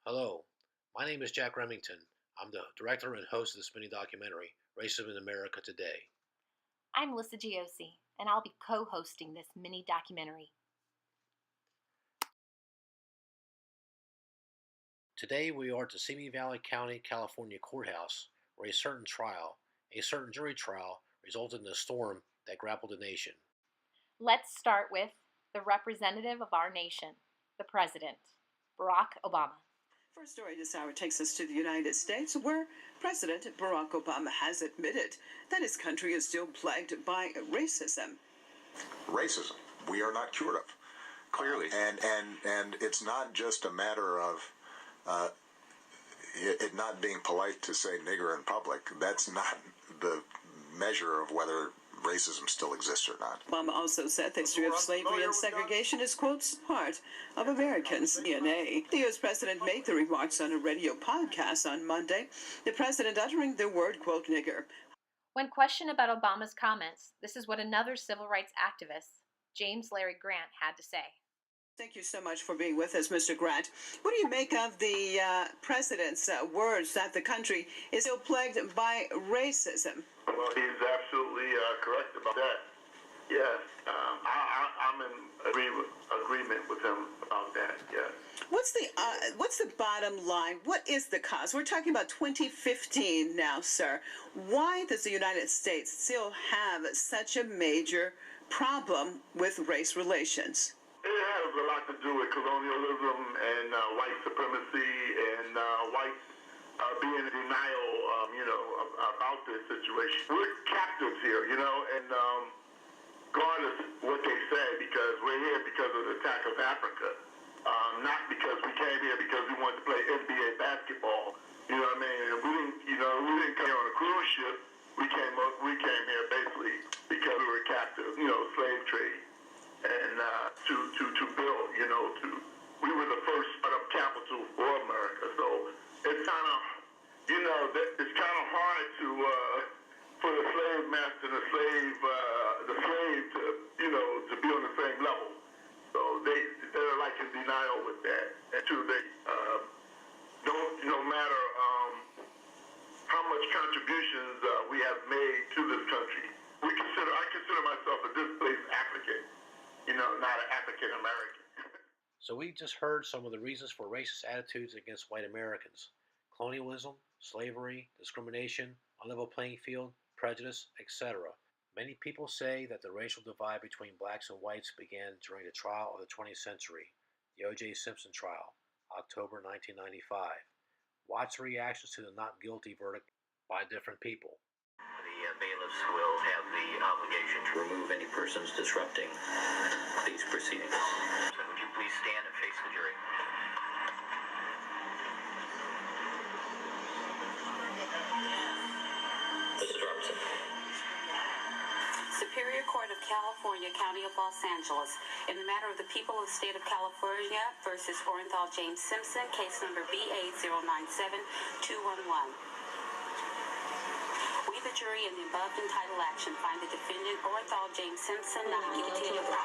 Hello, my name is Jack Remington. I'm the director and host of this mini documentary, Racism in America Today. I'm Lissa Giosi, and I'll be co-hosting this mini documentary. Today we are at the Simi Valley County, California courthouse, where a certain jury trial, resulted in a storm that grappled the nation. Let's start with the representative of our nation, the President, Barack Obama. First story this hour takes us to the United States, where President Barack Obama has admitted that his country is still plagued by racism. Racism, we are not cured of. Clearly. And it's not just a matter of it not being polite to say nigger in public. That's not the measure of whether racism still exists or not. Obama also said the history of slavery and segregation is, quote, part of Americans' DNA. The U.S. president made the remarks on a radio podcast on Monday, the president uttering the word, quote, nigger. When questioned about Obama's comments, this is what another civil rights activist, James Larry Grant, had to say. Thank you so much for being with us, Mr. Grant. What do you make of the president's words that the country is still plagued by racism? Well, he's absolutely correct about that. Yes, I'm in agreement with him about that. Yes. What's the bottom line? What is the cause? We're talking about 2015 now, sir. Why does the United States still have such a major problem with race relations? It has a lot to do with colonialism and white supremacy and white being in denial, about this situation. We're captives here, and regardless what they say, because we're here because of the attack of Africa, not because we came here because we wanted to play NBA basketball. You know what I mean? And we didn't come here on a cruise ship. We came here basically because we were captive, slave trade. And to build, we were the first startup capital for America. So it's kind of, it's kind of hard to for the slave master and the slave to, to be on the same level. So they're like in denial with that. And two, they no matter how much contributions we have made to this country, I consider myself a displaced African. Not an African American. So we just heard some of the reasons for racist attitudes against white Americans: colonialism, slavery, discrimination, unlevel playing field, prejudice, etc. Many people say that the racial divide between blacks and whites began during the trial of the 20th century, the O.J. Simpson trial, October 1995. Watch the reactions to the not guilty verdict by different people. The bailiffs will have the obligation to remove any persons disrupting these proceedings. So would you please stand and face the jury? Mrs. Robertson. Superior Court of California, County of Los Angeles, in the matter of the people of the state of California versus Orenthal James Simpson, case number BA097211. The jury in the above entitled action find the defendant Orenthal James Simpson not guilty of the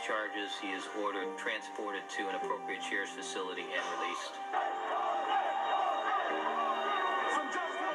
charges. He is ordered transported to an appropriate CHAIRS facility and released. Some justice!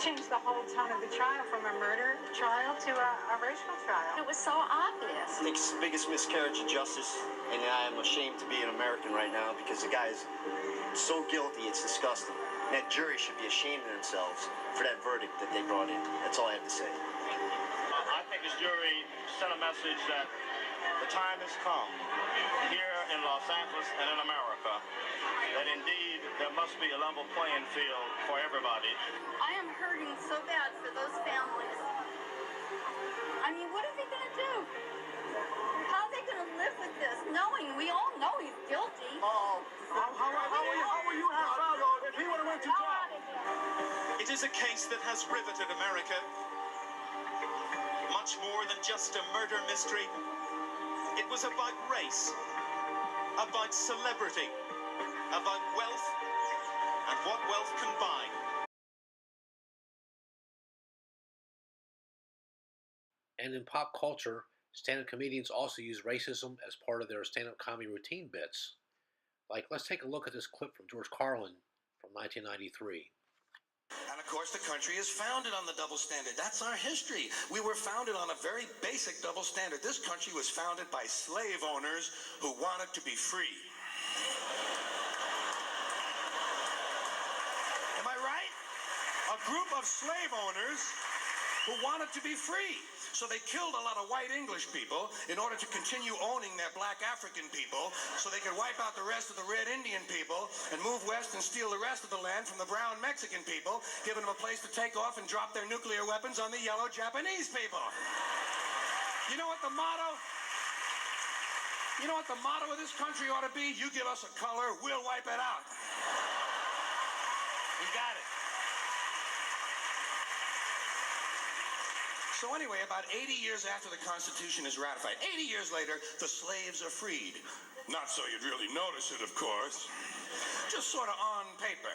changed the whole tone of the trial from a murder trial to a racial trial. It was so obvious. I think it's the biggest miscarriage of justice, and I am ashamed to be an American right now because the guy is so guilty, it's disgusting. And that jury should be ashamed of themselves for that verdict that they brought in. That's all I have to say. I think this jury sent a message that the time has come here in Los Angeles and in America that indeed there must be a level playing field for everybody. I am hurting so bad for those families. I mean, what are they going to do? How are they going to live with this, knowing we all know he's guilty? How will you have found out if he would have went to jail? It is a case that has riveted America. Much more than just a murder mystery. It was about race, about celebrity, about wealth, and what wealth can buy. And in pop culture, stand-up comedians also use racism as part of their stand-up comedy routine bits. Like, let's take a look at this clip from George Carlin from 1993. And of course, the country is founded on the double standard. That's our history. We were founded on a very basic double standard. This country was founded by slave owners who wanted to be free. Am I right? A group of slave owners who wanted to be free. So they killed a lot of white English people in order to continue owning their black African people so they could wipe out the rest of the red Indian people and move west and steal the rest of the land from the brown Mexican people, giving them a place to take off and drop their nuclear weapons on the yellow Japanese people. You know what the motto? You know what the motto of this country ought to be? You give us a color, we'll wipe it out. We got it. So anyway, about 80 years after the Constitution is ratified, 80 years later, the slaves are freed. Not so you'd really notice it, of course. Just sort of on paper.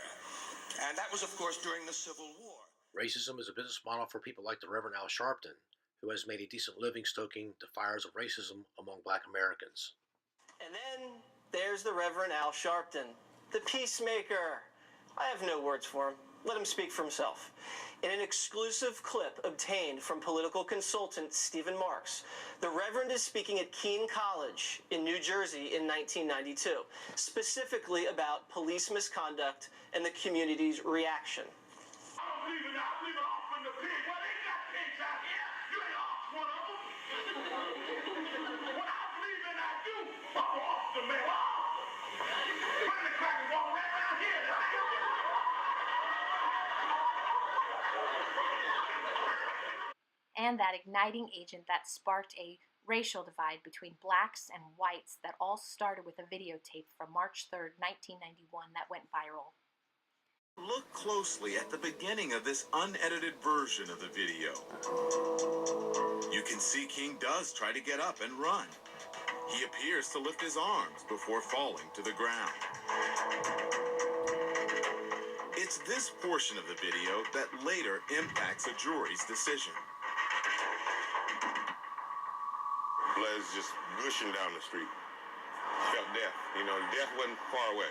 And that was, of course, during the Civil War. Racism is a business model for people like the Reverend Al Sharpton, who has made a decent living stoking the fires of racism among black Americans. And then there's the Reverend Al Sharpton, the peacemaker. I have no words for him. Let him speak for himself. In an exclusive clip obtained from political consultant Stephen Marks, the Reverend is speaking at Keene College in New Jersey in 1992, specifically about police misconduct and the community's reaction. I don't believe it now. I believe it off from the pig. Well, they got pigs out here. You ain't off one of them. What I believe in, I do. I'm off the man. Put in the crack and walk right around here. And that igniting agent that sparked a racial divide between blacks and whites that all started with a videotape from March 3rd, 1991 that went viral. Look closely at the beginning of this unedited version of the video. You can see King does try to get up and run. He appears to lift his arms before falling to the ground. It's this portion of the video that later impacts a jury's decision. Blood's just gushing down the street. Felt death. You know, death wasn't far away.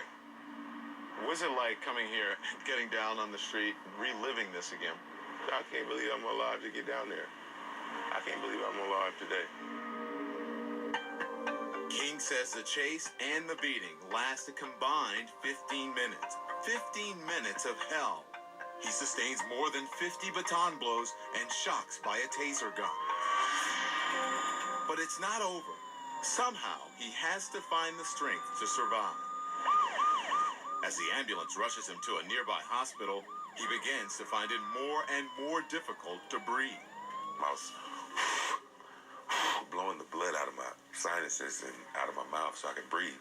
What's it like coming here, getting down on the street, reliving this again? I can't believe I'm alive to get down there. I can't believe I'm alive today. King says the chase and the beating last a combined 15 minutes. 15 minutes of hell. He sustains more than 50 baton blows and shocks by a taser gun. But it's not over. Somehow, he has to find the strength to survive. As the ambulance rushes him to a nearby hospital, he begins to find it more and more difficult to breathe. I was blowing the blood out of my sinuses and out of my mouth so I could breathe.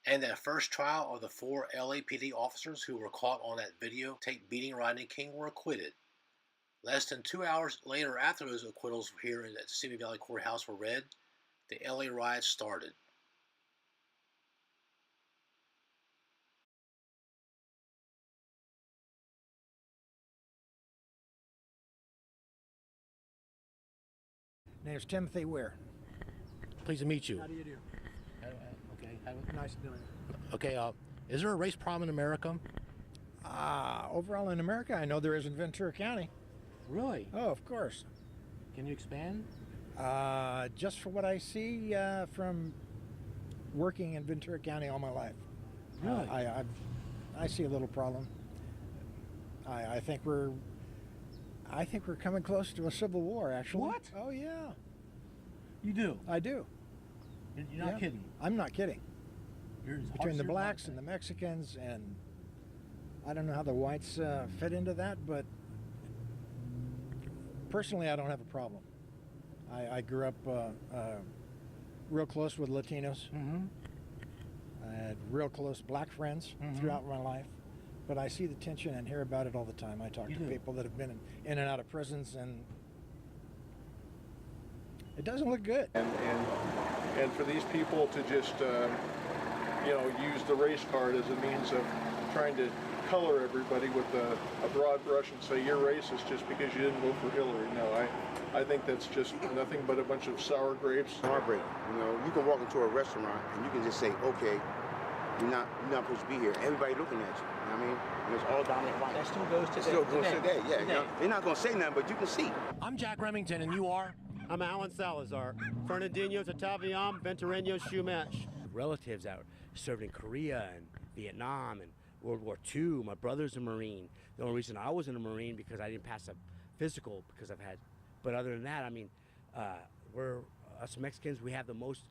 And that first trial of the 4 LAPD officers who were caught on that videotape beating Rodney King were acquitted. Less than 2 hours later, after those acquittals here in the Simi Valley Courthouse were read, the LA riots started. Name's Timothy Weir. Pleased to meet you. How do you do? Okay. Nice doing it. Okay. Is there a race problem in America? Overall in America, I know there is in Ventura County. Really? Oh, of course. Can you expand? Just for what I see from working in Ventura County all my life. Really? I see a little problem. I think we're coming close to a civil war, actually. What? Oh yeah. You do? I do. You're not kidding? I'm not kidding. You're Between the blacks and the Mexicans, and I don't know how the whites fit into that, but personally I don't have a problem. I grew up real close with Latinos. Mm-hmm. I had real close black friends throughout my life, but I see the tension and hear about it all the time. I talk to people that have been in and out of prisons, and it doesn't look good. And for these people to just use the race card as a means of trying to color everybody with a broad brush and say you're racist just because you didn't vote for Hillary. No, I think that's just nothing but a bunch of sour grapes. Heartbreaking. You can walk into a restaurant and you can just say, okay, you're not supposed to be here. Everybody looking at you. You know what I mean? And it's all dominant white. That still goes today. Still goes today. Yeah. They're not gonna say nothing, but you can see. I'm Jack Remington, and you are? I'm Alan Salazar. Fernandinho Tataviam, Ventureño Shumash. Relatives that served in Korea and Vietnam and World War II. My brother's a Marine. The only reason I wasn't a Marine because I didn't pass a physical because I've had. But other than that, I mean, us Mexicans, we have the most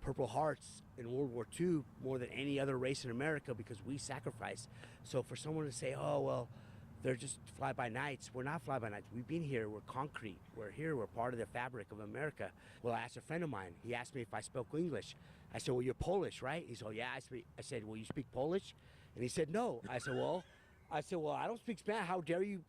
Purple Hearts in World War II more than any other race in America because we sacrificed. So for someone to say, oh, well, they're just fly-by-nights, we're not fly-by-nights. We've been here, we're concrete, we're here, we're part of the fabric of America. Well, I asked a friend of mine, he asked me if I spoke English. I said, well, you're Polish, right? He said, oh, yeah, I said, well, you speak Polish? And he said, no. I said, well, I don't speak Spanish. How dare you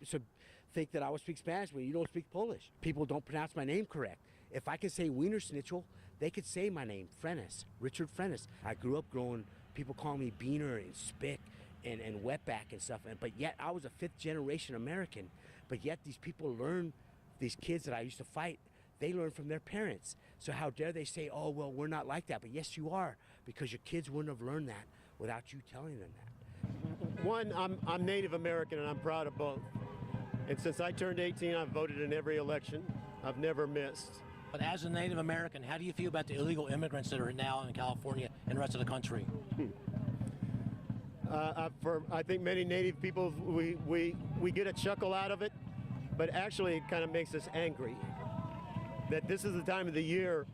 think that I would speak Spanish when you don't speak Polish? People don't pronounce my name correct. If I could say Wiener Schnitzel, they could say my name, Frenes, Richard Frenes. I grew up growing, people call me Beaner and Spick and Wetback and stuff, but yet I was a fifth-generation American. But yet these people learn, these kids that I used to fight, they learn from their parents. So how dare they say, oh, well, we're not like that. But yes, you are, because your kids wouldn't have learned that without you telling them that. One, I'm Native American, and I'm proud of both. And since I turned 18, I've voted in every election. I've never missed. But as a Native American, how do you feel about the illegal immigrants that are now in California and the rest of the country? I think many Native people, we get a chuckle out of it, but actually it kind of makes us angry that this is the time of the year,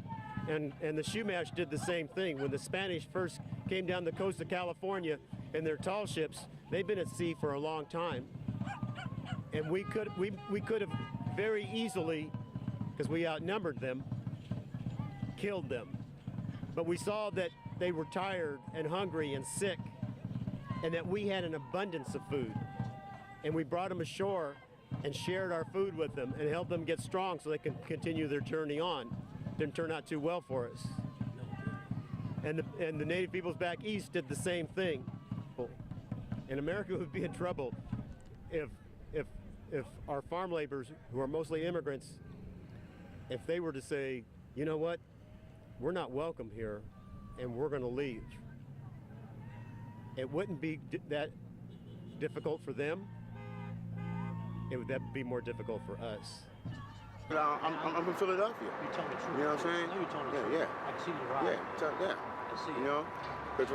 and the Shumash did the same thing. When the Spanish first came down the coast of California in their tall ships, they've been at sea for a long time. And we could have very easily, because we outnumbered them, killed them. But we saw that they were tired and hungry and sick, and that we had an abundance of food. And we brought them ashore and shared our food with them and helped them get strong so they can continue their journey on. Didn't turn out too well for us. And the Native peoples back east did the same thing. And America would be in trouble if our farm laborers, who are mostly immigrants, if they were to say, you know what, we're not welcome here and we're going to leave. It wouldn't be that difficult for them. It would be more difficult for us. I'm from Philadelphia. You're telling the truth. You know what I'm saying? I know you're telling the truth. Yeah. I can see you're right. Yeah. I see You know, because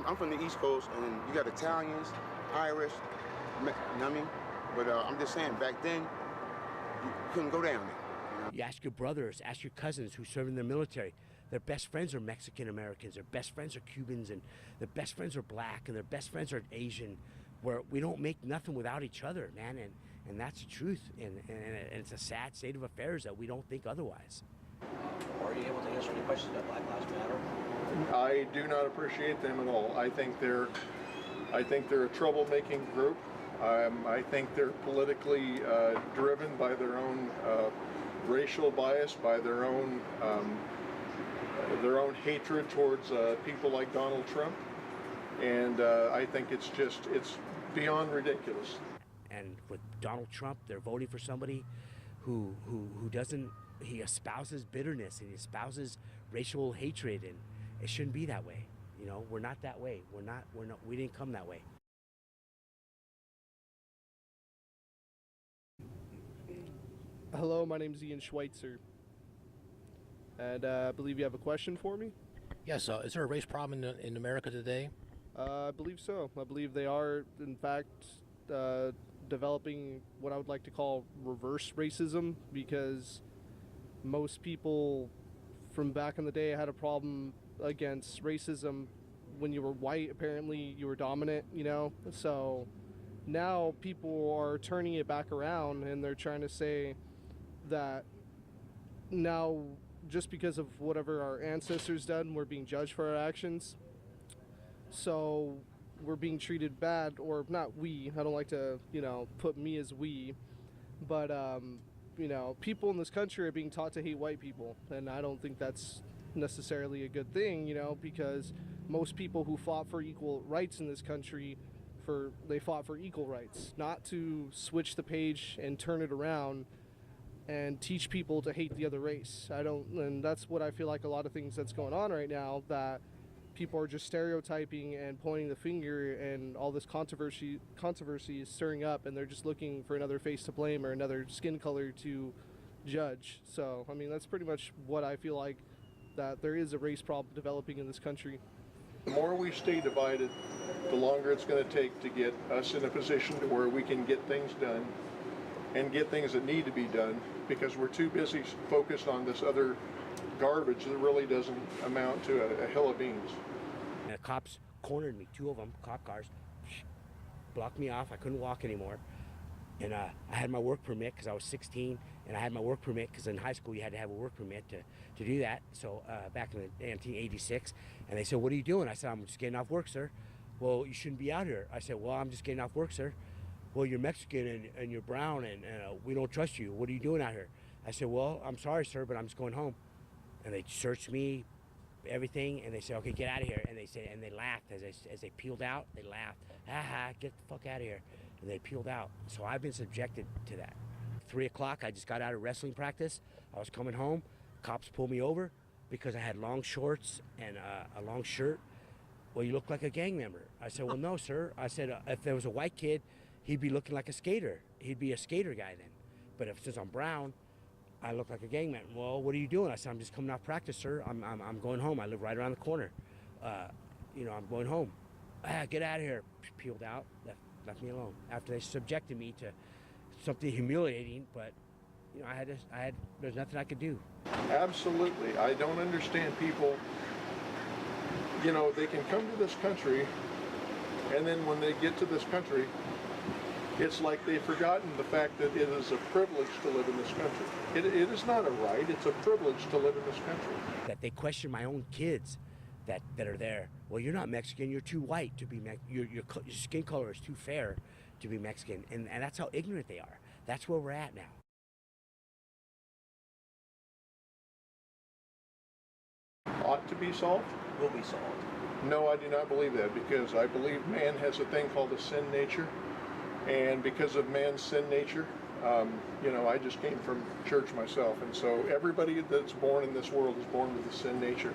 I'm from the East Coast, and you got Italians, Irish, you know what I mean? But I'm just saying, back then, you couldn't go down there. You ask your brothers, ask your cousins who serve in the military. Their best friends are Mexican Americans. Their best friends are Cubans, and their best friends are black, and their best friends are Asian. Where we don't make nothing without each other, man, and that's the truth. And it's a sad state of affairs that we don't think otherwise. Are you able to answer any questions about Black Lives Matter? I do not appreciate them at all. I think they're a troublemaking group. I think they're politically driven by their own racial bias, by their own hatred towards people like Donald Trump, and I think it's beyond ridiculous. And with Donald Trump, they're voting for somebody who doesn't, he espouses bitterness and he espouses racial hatred, and it shouldn't be that way. You know, we're not that way. We didn't come that way. Hello, my name is Ian Schweitzer. And I believe you have a question for me? Yes, is there a race problem in America today? I believe so. I believe they are, in fact, developing what I would like to call reverse racism, because most people from back in the day had a problem against racism. When you were white, apparently you were dominant, you know? So now people are turning it back around, and they're trying to say that now, just because of whatever our ancestors done, we're being judged for our actions. So we're being treated bad, or not we, I don't like to, you know, put me as we, but, you know, people in this country are being taught to hate white people, and I don't think that's necessarily a good thing, you know, because most people who fought for equal rights in this country, they fought for equal rights, not to switch the page and turn it around and teach people to hate the other race. And that's what I feel like a lot of things that's going on right now, that people are just stereotyping and pointing the finger, and all this controversy is stirring up, and they're just looking for another face to blame or another skin color to judge. So, I mean, that's pretty much what I feel like, that there is a race problem developing in this country. The more we stay divided, the longer it's going to take to get us in a position to where we can get things done and get things that need to be done, because we're too busy focused on this other garbage that really doesn't amount to a hill of beans. And the cops cornered me, 2 of them, cop cars, blocked me off. I couldn't walk anymore. And I had my work permit because I was 16, and I had my work permit because in high school you had to have a work permit to do that. So back in 1986, and they said, "What are you doing?" I said, "I'm just getting off work, sir." "Well, you shouldn't be out here." I said, "Well, I'm just getting off work, sir." "Well, you're Mexican and you're brown, and we don't trust you. What are you doing out here?" I said, "Well, I'm sorry, sir, but I'm just going home." And they searched me, everything, and they said, "Okay, get out of here." And they laughed as they peeled out. They laughed, "Ha ha, get the fuck out of here." And they peeled out. So I've been subjected to that. 3 o'clock, I just got out of wrestling practice. I was coming home. Cops pulled me over because I had long shorts and a long shirt. "Well, you look like a gang member." I said, "Well, no, sir." I said, "If there was a white kid, he'd be looking like a skater. He'd be a skater guy then. But since I'm brown, I look like a gang member." "Well, what are you doing?" I said, "I'm just coming off practice, sir. I'm going home. I live right around the corner. You know, I'm going home." "Get out of here." Peeled out, left me alone. After they subjected me to something humiliating, but you know, there's nothing I could do. Absolutely. I don't understand people, you know, they can come to this country, and then when they get to this country, it's like they've forgotten the fact that it is a privilege to live in this country. It is not a right, it's a privilege to live in this country. That they question my own kids that are there. "Well, you're not Mexican, you're too white to be your skin color is too fair to be Mexican." And that's how ignorant they are. That's where we're at now. Ought to be solved? Will be solved. No, I do not believe that, because I believe man has a thing called a sin nature, and because of man's sin nature, you know, I just came from church myself, and so everybody that's born in this world is born with a sin nature.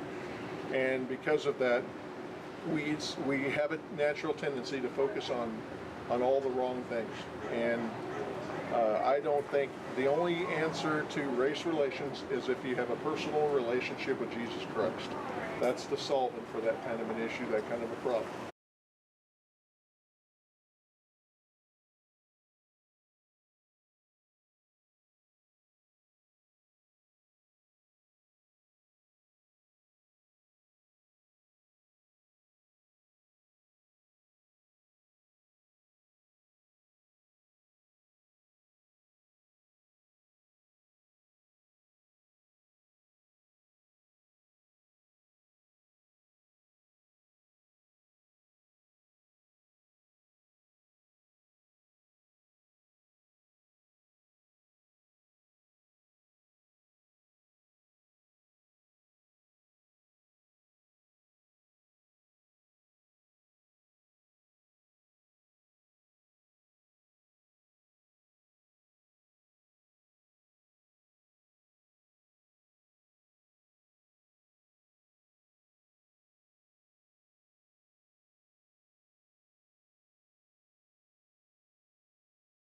And because of that, we have a natural tendency to focus on all the wrong things. And I don't think the only answer to race relations is if you have a personal relationship with Jesus Christ. That's the solvent for that kind of an issue, that kind of a problem.